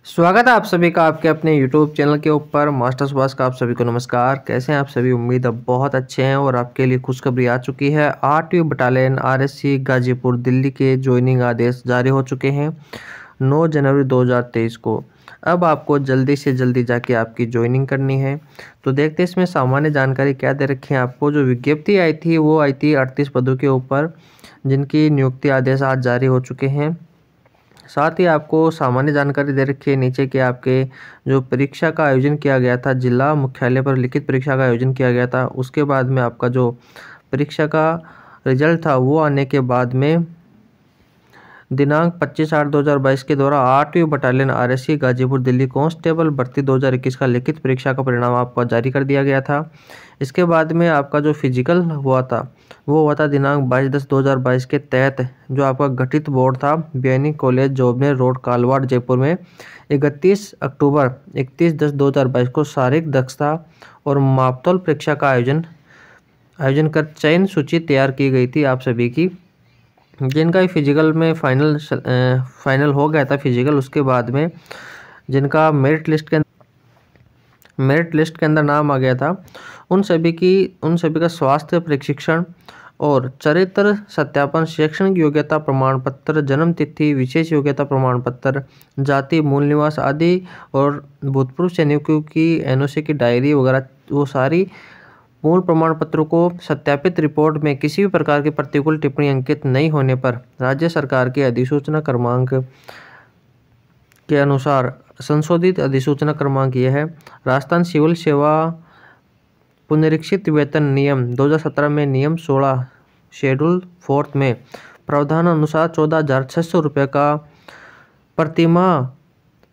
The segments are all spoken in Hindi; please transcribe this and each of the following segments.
स्वागत है आप सभी का आपके अपने YouTube चैनल के ऊपर मास्टर सुभाष का। आप सभी को नमस्कार। कैसे हैं आप सभी? उम्मीद है बहुत अच्छे हैं। और आपके लिए खुशखबरी आ चुकी है। 8वीं बटालियन RSC गाजीपुर दिल्ली के ज्वाइनिंग आदेश जारी हो चुके हैं 9 जनवरी 2023 को। अब आपको जल्दी से जल्दी जाके आपकी ज्वाइनिंग करनी है। तो देखते हैं इसमें सामान्य जानकारी क्या दे रखी है आपको। जो विज्ञप्ति आई थी वो आई थी 38 पदों के ऊपर, जिनकी नियुक्ति आदेश आज जारी हो चुके हैं। साथ ही आपको सामान्य जानकारी दे रखी है नीचे के आपके जो परीक्षा का आयोजन किया गया था, जिला मुख्यालय पर लिखित परीक्षा का आयोजन किया गया था। उसके बाद में आपका जो परीक्षा का रिजल्ट था वो आने के बाद में दिनांक 25/8/2022 के द्वारा 8वीं battalion RSC Ghazipur Delhi constable भर्ती 2021 का लिखित परीक्षा का परिणाम आपको जारी कर दिया गया था। इसके बाद में आपका जो फिजिकल हुआ था वो हुआ था दिनांक 22/10/2022 के तहत, जो आपका गठित बोर्ड था BNE college Jobner road Kalwar Jaipur में 31 अक्टूबर 31/10/2022 को शारीरिक दक्षता और मापतौल परीक्षा का आयोजन कर चयन सूची तैयार की गई थी आप सभी की, जिनका फिजिकल में फाइनल हो गया था फिजिकल। उसके बाद में जिनका मेरिट लिस्ट के अंदर नाम आ गया था उन सभी का स्वास्थ्य प्रशिक्षण और चरित्र सत्यापन, शैक्षणिक योग्यता प्रमाण पत्र, जन्म तिथि, विशेष योग्यता प्रमाण पत्र, जाति, मूल निवास आदि और भूतपूर्व सैनिकों की NOC की डायरी वगैरह, वो सारी मूल प्रमाण पत्रों को सत्यापित रिपोर्ट में किसी भी प्रकार की प्रतिकूल टिप्पणी अंकित नहीं होने पर राज्य सरकार की अधिसूचना क्रमांक के अनुसार संशोधित अधिसूचना क्रमांक यह है। राजस्थान सिविल सेवा पुनरीक्षित वेतन नियम 2017 में नियम 16 शेड्यूल 4 में प्रावधान अनुसार 14,600 रुपये का प्रतिमाह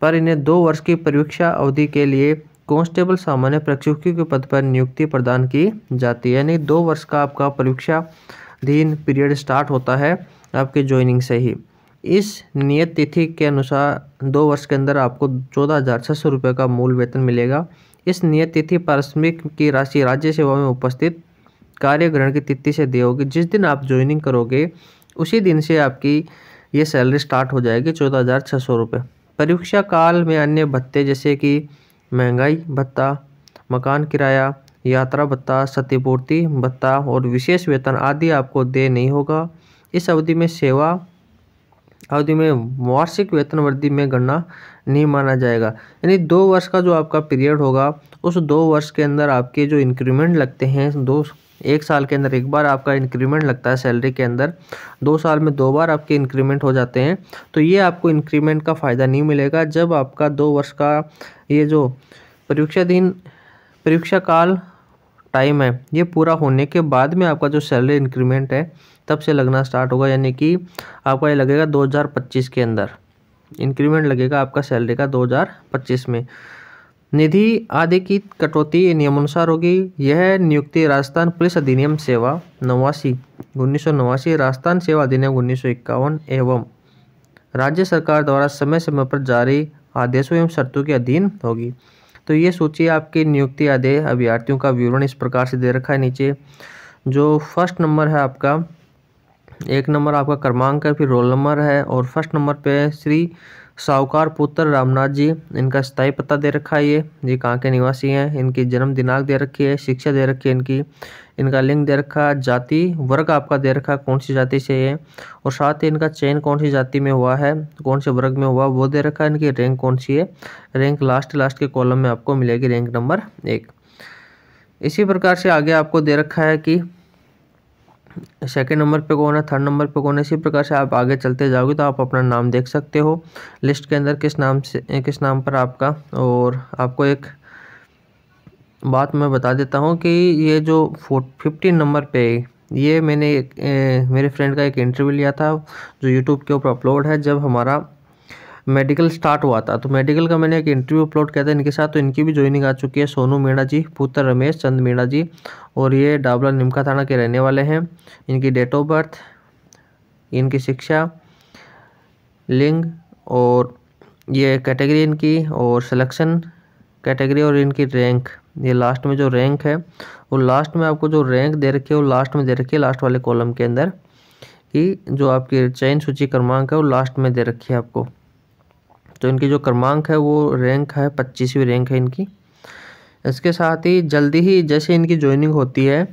पर इन्हें 2 वर्ष की परीक्षा अवधि के लिए कांस्टेबल सामान्य प्रशिक्षु के पद पर नियुक्ति प्रदान की जाती है। यानी 2 वर्ष का आपका परीक्षाधीन पीरियड स्टार्ट होता है आपके ज्वाइनिंग से ही। इस नियत तिथि के अनुसार 2 वर्ष के अंदर आपको 14,600 रुपये का मूल वेतन मिलेगा। इस नियत तिथि पारिश्रमिक की राशि राज्य सेवा में उपस्थित कार्य ग्रहण की तिथि से दी होगी। जिस दिन आप ज्वाइनिंग करोगे उसी दिन से आपकी ये सैलरी स्टार्ट हो जाएगी 14,600 रुपये। परीक्षा काल में अन्य भत्ते जैसे कि महंगाई भत्ता, मकान किराया, यात्रा भत्ता, क्षतिपूर्ति भत्ता और विशेष वेतन आदि आपको दे नहीं होगा। इस अवधि में वार्षिक वेतन वृद्धि में गणना नहीं माना जाएगा। यानी 2 वर्ष का जो आपका पीरियड होगा उस 2 वर्ष के अंदर आपके जो इंक्रीमेंट लगते हैं, 1 साल के अंदर 1 बार आपका इंक्रीमेंट लगता है सैलरी के अंदर, 2 साल में 2 बार आपके इंक्रीमेंट हो जाते हैं। तो ये आपको इंक्रीमेंट का फ़ायदा नहीं मिलेगा जब आपका 2 वर्ष का ये जो परीक्षा काल टाइम है ये पूरा होने के बाद में आपका जो सैलरी इंक्रीमेंट है तब से लगना स्टार्ट होगा। यानी कि आपका ये लगेगा 2025 के अंदर इंक्रीमेंट लगेगा आपका सैलरी का 2025 में। निधि आदि की कटौती नियमानुसार होगी। यह नियुक्ति राजस्थान पुलिस अधिनियम सेवा 1989, राजस्थान सेवा अधिनियम 1951 एवं राज्य सरकार द्वारा समय समय पर जारी आदेशों एवं शर्तों के अधीन होगी। तो ये सूची आपकी नियुक्ति आदेश अभ्यर्थियों का विवरण इस प्रकार से दे रखा है नीचे। जो फर्स्ट नंबर है आपका, 1 नंबर आपका क्रमांक है, फिर रोल नंबर है और फर्स्ट नंबर पे श्री साहूकार पुत्र रामनाथ जी, इनका स्थायी पता दे रखा है। ये कहाँ के निवासी हैं, इनकी जन्म दिनांक दे रखी है, शिक्षा दे रखी है इनका लिंग दे रखा है, जाति वर्ग आपका दे रखा है कौन सी जाति से है, और साथ ही इनका चयन कौन सी जाति में हुआ है, कौन से वर्ग में हुआ वो दे रखा है। इनकी रैंक कौन सी है, रैंक लास्ट के कॉलम में आपको मिलेगी रैंक नंबर 1। इसी प्रकार से आगे आपको दे रखा है कि सेकंड नंबर पे कौन है, थर्ड नंबर पे कौन है। इसी प्रकार से आप आगे चलते जाओगे तो आप अपना नाम देख सकते हो लिस्ट के अंदर किस नाम पर आपका। और आपको एक बात मैं बता देता हूँ कि ये जो 15 नंबर पे ये मैंने मेरे फ्रेंड का एक इंटरव्यू लिया था जो यूट्यूब के ऊपर अपलोड है। जब हमारा मेडिकल स्टार्ट हुआ था तो मेडिकल का मैंने एक इंटरव्यू अपलोड किया था इनके साथ, तो इनकी भी ज्वाइनिंग आ चुकी है। सोनू मीणा जी पुत्र रमेश चंद मीणा जी, और ये डाबला निमका थाना के रहने वाले हैं। इनकी डेट ऑफ बर्थ, इनकी शिक्षा, लिंग और ये कैटेगरी इनकी और सिलेक्शन कैटेगरी और इनकी रैंक, ये लास्ट में जो रैंक है वो लास्ट में आपको जो रैंक दे रखी है वो लास्ट में दे रखी है, लास्ट वाले कॉलम के अंदर कि जो आपकी चयन सूची क्रमांक है वो लास्ट में दे रखी है आपको। तो इनकी जो क्रमांक है वो रैंक है 25वीं रैंक है इनकी। इसके साथ ही जल्दी ही जैसे इनकी ज्वाइनिंग होती है,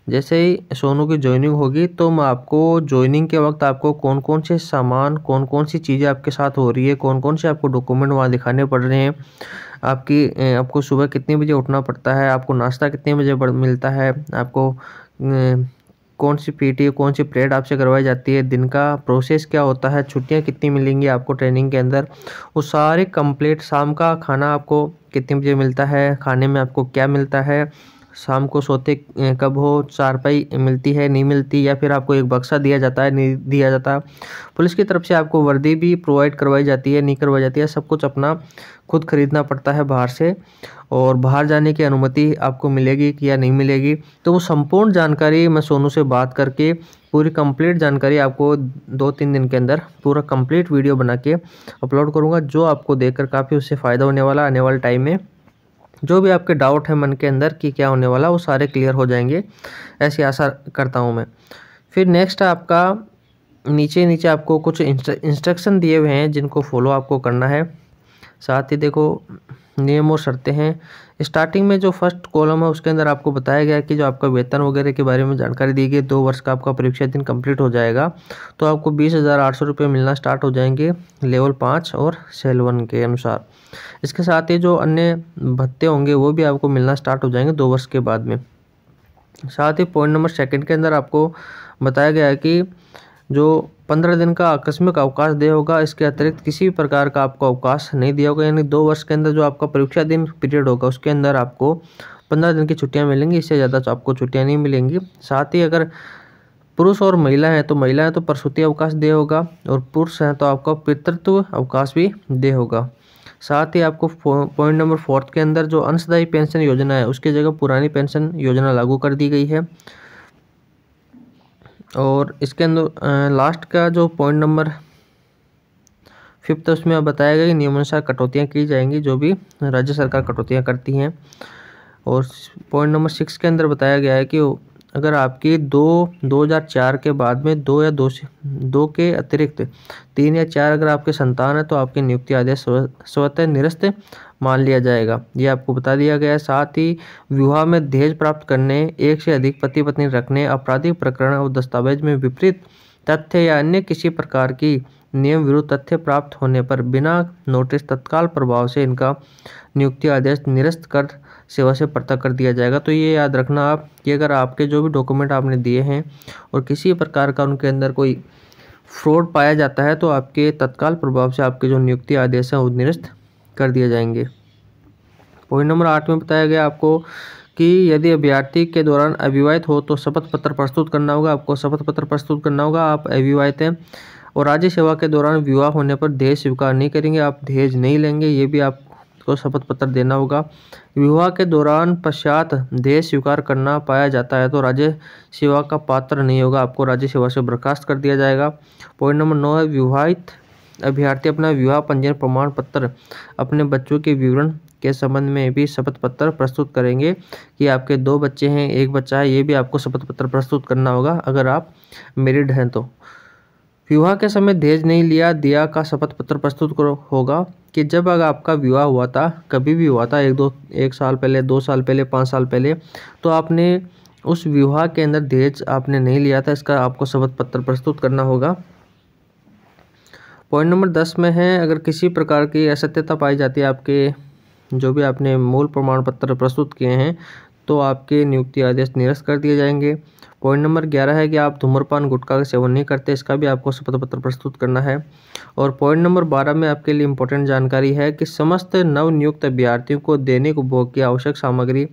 जैसे ही सोनू की ज्वाइनिंग होगी तो मैं आपको ज्वाइनिंग के वक्त आपको कौन कौन से सामान, कौन कौन सी चीज़ें आपके साथ हो रही है, कौन कौन से आपको डॉक्यूमेंट वहाँ दिखाने पड़ रहे हैं, आपको सुबह कितने बजे उठना पड़ता है, आपको नाश्ता कितने बजे मिलता है, आपको कौन सी पीटी, कौन सी परेड आपसे करवाई जाती है, दिन का प्रोसेस क्या होता है, छुट्टियां कितनी मिलेंगी आपको ट्रेनिंग के अंदर, वो सारे कंप्लीट, शाम का खाना आपको कितने बजे मिलता है, खाने में आपको क्या मिलता है, शाम को सोते कब हो, चारपाई मिलती है नहीं मिलती, या फिर आपको एक बक्सा दिया जाता है नहीं दिया जाता, पुलिस की तरफ से आपको वर्दी भी प्रोवाइड करवाई जाती है नहीं करवाई जाती है, सब कुछ अपना खुद खरीदना पड़ता है बाहर से, और बाहर जाने की अनुमति आपको मिलेगी कि या नहीं मिलेगी। तो वो संपूर्ण जानकारी मैं सोनू से बात करके पूरी कंप्लीट जानकारी आपको 2-3 दिन के अंदर पूरा कंप्लीट वीडियो बना के अपलोड करूँगा, जो आपको देखकर काफ़ी उससे फ़ायदा होने वाला। आने वाले टाइम में जो भी आपके डाउट है मन के अंदर कि क्या होने वाला, वो सारे क्लियर हो जाएंगे, ऐसी आशा करता हूँ मैं। फिर नेक्स्ट आपका नीचे आपको कुछ इंस्ट्रक्शन दिए हुए हैं जिनको फॉलो आपको करना है। साथ ही देखो नियम और शर्तें हैं। स्टार्टिंग में जो फर्स्ट कॉलम है उसके अंदर आपको बताया गया है कि जो आपका वेतन वगैरह के बारे में जानकारी दी गई, 2 वर्ष का आपका परीक्षा दिन कंप्लीट हो जाएगा तो आपको 20,800 रुपये मिलना स्टार्ट हो जाएंगे लेवल 5 और सेल 1 के अनुसार। इसके साथ ही जो अन्य भत्ते होंगे वो भी आपको मिलना स्टार्ट हो जाएंगे 2 वर्ष के बाद में। साथ ही पॉइंट नंबर 2 के अंदर आपको बताया गया है कि जो 15 दिन का आकस्मिक अवकाश दिया होगा, इसके अतिरिक्त किसी भी प्रकार का आपको अवकाश नहीं दिया होगा, यानी 2 वर्ष के अंदर जो आपका परीक्षा दिन पीरियड होगा उसके अंदर आपको 15 दिन की छुट्टियां मिलेंगी, इससे ज़्यादा तो आपको छुट्टियां नहीं मिलेंगी। साथ ही अगर पुरुष और महिला हैं तो महिलाएं तो प्रसूति अवकाश दिया होगा, और पुरुष हैं तो आपका पितृत्व अवकाश भी दिया होगा। साथ ही आपको पॉइंट नंबर 4 के अंदर जो अंशदायी पेंशन योजना है उसकी जगह पुरानी पेंशन योजना लागू कर दी गई है। और इसके अंदर लास्ट का जो पॉइंट नंबर 5 उसमें बताया गया कि नियमानुसार कटौतियाँ की जाएंगी, जो भी राज्य सरकार कटौतियाँ करती हैं। और पॉइंट नंबर 6 के अंदर बताया गया है कि अगर आपकी 2004 के बाद में 2 के अतिरिक्त 3 या 4 अगर आपके संतान है तो आपके नियुक्ति आदेश स्वतः निरस्त मान लिया जाएगा, ये आपको बता दिया गया है। साथ ही विवाह में दहेज प्राप्त करने, एक से अधिक पति पत्नी रखने, आपराधिक प्रकरण और दस्तावेज में विपरीत तथ्य या अन्य किसी प्रकार की नियम विरुद्ध तथ्य प्राप्त होने पर बिना नोटिस तत्काल प्रभाव से इनका नियुक्ति आदेश निरस्त कर सेवा से पृथक कर दिया जाएगा। तो ये याद रखना आप कि अगर आपके जो भी डॉक्यूमेंट आपने दिए हैं और किसी प्रकार का उनके अंदर कोई फ्रॉड पाया जाता है तो आपके तत्काल प्रभाव से आपके जो नियुक्ति आदेश हैं वो निरस्त कर दिए जाएंगे। पॉइंट नंबर 8 में बताया गया आपको कि यदि अभ्यर्थी के दौरान अविवाहित हो तो शपथ पत्र प्रस्तुत करना होगा, आपको शपथ पत्र प्रस्तुत करना होगा, आप अविवाहित हैं। और राज्य सेवा के दौरान विवाह होने पर दहेज स्वीकार नहीं करेंगे, आप दहेज नहीं लेंगे, ये भी आपको शपथ पत्र देना होगा। विवाह के दौरान पश्चात दहेज स्वीकार करना पाया जाता है तो राज्य सेवा का पात्र नहीं होगा, आपको राज्य सेवा से बर्खास्त कर दिया जाएगा। पॉइंट नंबर 9 है विवाहित अभ्यर्थी अपना विवाह पंजीयन प्रमाण पत्र, अपने बच्चों के विवरण के संबंध में भी शपथ पत्र प्रस्तुत करेंगे कि आपके 2 बच्चे हैं, 1 बच्चा है, ये भी आपको शपथ पत्र प्रस्तुत करना होगा अगर आप मैरिड हैं तो। विवाह के समय दहेज नहीं लिया दिया का शपथ पत्र प्रस्तुत होगा कि जब अगर आपका विवाह हुआ था, कभी भी हुआ था, 1 साल पहले, 2 साल पहले, 5 साल पहले, तो आपने उस विवाह के अंदर दहेज आपने नहीं लिया था, इसका आपको शपथ पत्र प्रस्तुत करना होगा। पॉइंट नंबर 10 में है अगर किसी प्रकार की असत्यता पाई जाती है आपके जो भी आपने मूल प्रमाण पत्र प्रस्तुत किए हैं तो आपके नियुक्ति आदेश निरस्त कर दिए जाएंगे। पॉइंट नंबर 11 है कि आप धूम्रपान गुटखा का सेवन नहीं करते, इसका भी आपको शपथ पत्र प्रस्तुत करना है। और पॉइंट नंबर 12 में आपके लिए इंपॉर्टेंट जानकारी है कि समस्त नवनियुक्त अभ्यर्थियों को दैनिक उपभोग की आवश्यक सामग्री,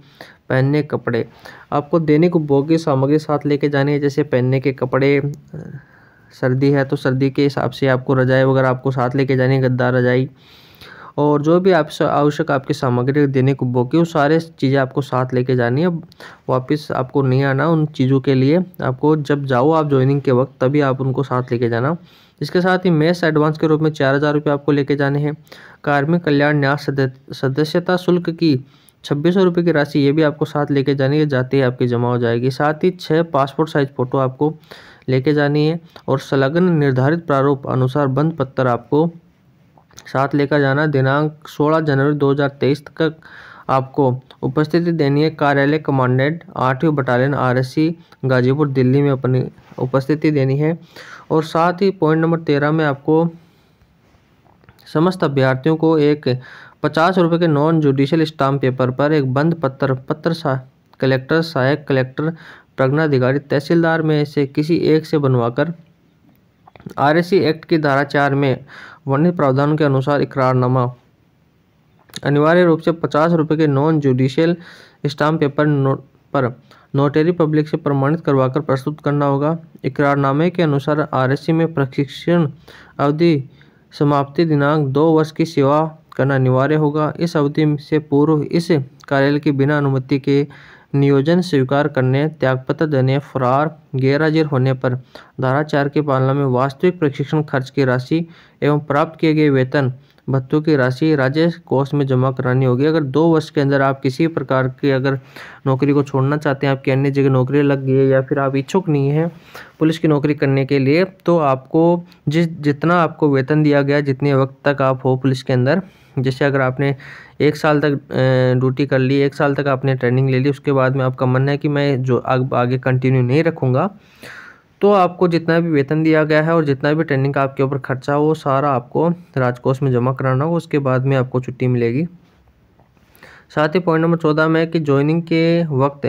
पहनने कपड़े, आपको दैनिक उपभोग की सामग्री साथ लेके जानी है, जैसे पहनने के कपड़े, सर्दी है तो सर्दी के हिसाब से आपको रजाई वगैरह आपको साथ लेके जानी है, गद्दा रजाई, और जो भी आप आवश्यक आपकी सामग्री देने को उपभोग की वो सारे चीज़ें आपको साथ लेके जानी है। वापस आपको नहीं आना उन चीज़ों के लिए, आपको जब जाओ आप ज्वाइनिंग के वक्त तभी आप उनको साथ लेके जाना। इसके साथ ही मेस एडवांस के रूप में 4,000 रुपये आपको लेके जाने हैं। कार्मिक कल्याण न्यास सदस्यता शुल्क की 2,600 रुपये की राशि ये भी आपको साथ लेके जानी है, जाते ही आपकी जमा हो जाएगी। साथ ही 6 पासपोर्ट साइज फ़ोटो आपको लेके जानी है और संलग्न निर्धारित प्रारूप अनुसार बंद पत्र आपको साथ लेकर जाना। दिनांक 16 जनवरी 2023 तक आपको उपस्थिति देनी है। कार्यालय कमांडेंट 8वीं बटालियन RSC गाजीपुर दिल्ली में अपनी उपस्थिति देनी है। और साथ ही पॉइंट नंबर 13 में आपको समस्त अभ्यर्थियों को एक 50 रुपये के नॉन जुडिशियल स्टाम्प पेपर पर एक बंद पत्र कलेक्टर, सहायक कलेक्टर, प्रज्ञाधिकारी, तहसीलदार में से किसी एक से बनवाकर RSC एक्ट की धारा 4 में वर्णित प्रावधानों के अनुसार इकरारनामा अनिवार्य रूप से 50 रुपये के नॉन जुडिशियल स्टाम्प पेपर पर नोटरी पब्लिक से प्रमाणित करवाकर प्रस्तुत करना होगा। इकरारनामे के अनुसार RSC में प्रशिक्षण अवधि समाप्ति दिनांक 2 वर्ष की सेवा करना अनिवार्य होगा। इस अवधि से पूर्व इस कार्यालय की बिना अनुमति के नियोजन स्वीकार करने, त्यागपत्र देने, फरार, गैर हाजिर होने पर धारा 4 की पालना में वास्तविक प्रशिक्षण खर्च की राशि एवं प्राप्त किए गए वेतन भत्तों की राशि राज्य कोष में जमा करानी होगी। अगर 2 वर्ष के अंदर आप किसी प्रकार की अगर नौकरी को छोड़ना चाहते हैं, आपकी अन्य जगह नौकरी लग गई है या फिर आप इच्छुक नहीं हैं पुलिस की नौकरी करने के लिए, तो आपको जितना आपको वेतन दिया गया, जितने वक्त तक आप हो पुलिस के अंदर, जैसे अगर आपने 1 साल तक ड्यूटी कर ली, 1 साल तक आपने ट्रेनिंग ले ली, उसके बाद में आपका मन है कि मैं जो आगे कंटिन्यू नहीं रखूँगा, तो आपको जितना भी वेतन दिया गया है और जितना भी ट्रेनिंग का आपके ऊपर खर्चा हो वो सारा आपको राजकोष में जमा कराना होगा। उसके बाद में आपको छुट्टी मिलेगी। साथ ही पॉइंट नंबर 14 में कि ज्वाइनिंग के वक्त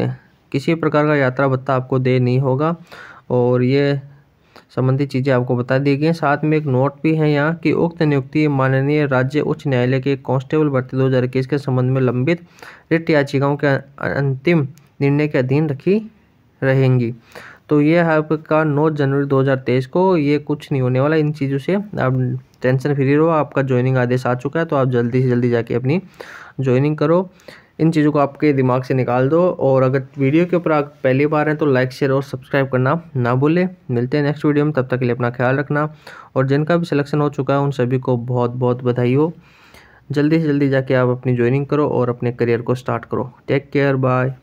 किसी प्रकार का यात्रा भत्ता आपको दे नहीं होगा और ये संबंधी चीज़ें आपको बता दी गई हैं। साथ में एक नोट भी है यहाँ कि उक्त नियुक्ति माननीय राज्य उच्च न्यायालय के कांस्टेबल भर्ती 2021 के संबंध में लंबित रिट याचिकाओं के अंतिम निर्णय के अधीन रखी रहेंगी। तो ये है आपका 9 जनवरी 2023 को, ये कुछ नहीं होने वाला इन चीज़ों से, आप टेंशन फ्री रहो। आपका ज्वाइनिंग आदेश आ चुका है, तो आप जल्दी से जल्दी जाके अपनी ज्वाइनिंग करो। इन चीज़ों को आपके दिमाग से निकाल दो। और अगर वीडियो के ऊपर आप पहली बार हैं तो लाइक, शेयर और सब्सक्राइब करना ना भूलें। मिलते हैं नेक्स्ट वीडियो में, तब तक के लिए अपना ख्याल रखना। और जिनका भी सिलेक्शन हो चुका है उन सभी को बहुत बहुत बधाई हो। जल्दी से जल्दी जाके आप अपनी ज्वाइनिंग करो और अपने करियर को स्टार्ट करो। Take care, bye.